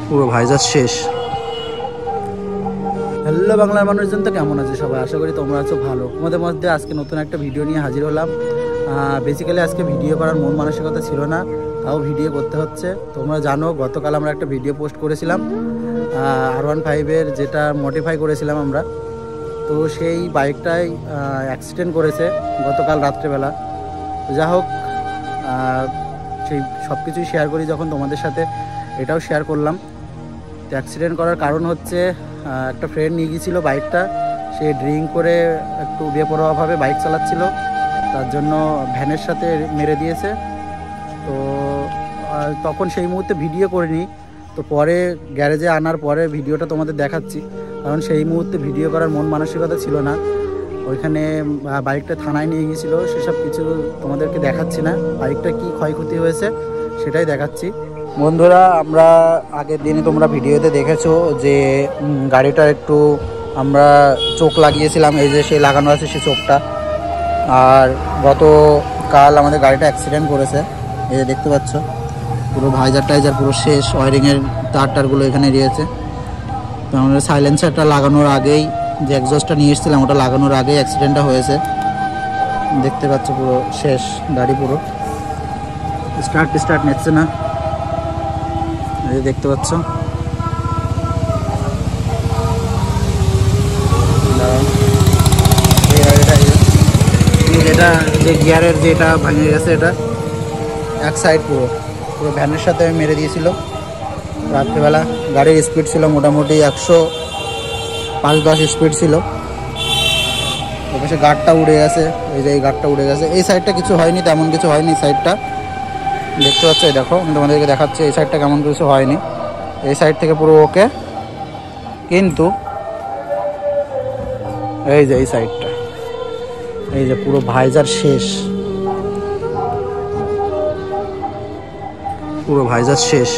পুরো ভাইজার শেষ। হ্যালো বাংলার মানুষজন, তো কেমন আছে সবাই? আশা করি তোমরা আছো ভালো। তোমাদের মধ্যে আজকে নতুন একটা ভিডিও নিয়ে হাজির হলাম। বেসিক্যালি আজকে ভিডিও করার মন মানসিকতা ছিল না, তাও ভিডিও করতে হচ্ছে। তোমরা জানো গতকাল আমরা একটা ভিডিও পোস্ট করেছিলাম R15-এর, যেটা মডিফাই করেছিলাম আমরা। তো সেই বাইকটাই অ্যাক্সিডেন্ট করেছে গতকাল রাত্রেবেলা। যা হোক, সেই সব কিছুই শেয়ার করি যখন তোমাদের সাথে, এটাও শেয়ার করলাম। তো অ্যাক্সিডেন্ট করার কারণ হচ্ছে একটা ফ্রেন্ড নিয়ে গিয়েছিল বাইকটা, সে ড্রিঙ্ক করে একটু বেপরোয়াভাবে বাইক চালাচ্ছিল, তার জন্য ভ্যানের সাথে মেরে দিয়েছে। তো তখন সেই মুহূর্তে ভিডিও করিনি, তো পরে গ্যারেজে আনার পরে ভিডিওটা তোমাদের দেখাচ্ছি, কারণ সেই মুহূর্তে ভিডিও করার মন মানসিকতা ছিল না। ওইখানে বাইকটা থানায় নিয়ে গিয়েছিল, সেসব কিছু তোমাদেরকে দেখাচ্ছি না। বাইকটা কি ক্ষয়ক্ষতি হয়েছে সেটাই দেখাচ্ছি। বন্ধুরা, আমরা আগের দিনে তোমরা ভিডিওতে দেখেছো যে গাড়িটা একটু আমরা চোখ লাগিয়েছিলাম, এই যে সেই লাগানো আছে সেই চোখটা। আর গতকাল আমাদের গাড়িটা অ্যাক্সিডেন্ট করেছে, এই যে দেখতে পাচ্ছ পুরো ভাইজার টাইজার পুরো শেষ, ওয়ারিংয়ের তারটারগুলো এখানে রয়েছে। তো আমরা সাইলেন্সারটা লাগানোর আগেই, যে এক্সজস্টটা নিয়ে এসেছিলাম ওটা লাগানোর আগেই অ্যাক্সিডেন্টটা হয়েছে। দেখতে পাচ্ছ পুরো শেষ গাড়ি, পুরো স্টার্ট নিচ্ছে না, এই দেখতে পাচ্ছ। এটা যে গিয়ারের যেটা ভেঙে গেছে, এটা এক সাইড পুরো ভ্যানের সাথে মেরে দিয়েছিল রাত্রেবেলা। গাড়ির স্পিড ছিল মোটামুটি 105-10 স্পিড ছিল। অবশ্যই গার্ডটা উড়ে গেছে, এই যে এই গার্ডটা উড়ে গেছে। এই সাইডটা কিছু হয়নি, তেমন কিছু হয়নি। সাইডটা দেখতে পাচ্ছ, এই দেখো আমি তোমাদেরকে দেখাচ্ছি, এই সাইডটা কেমন কিছু হয়নি, এই সাইড থেকে পুরো ওকে। কিন্তু এই যে এই সাইডটা, এই যে পুরো ভাইজার শেষ, পুরো ভাইজার শেষ।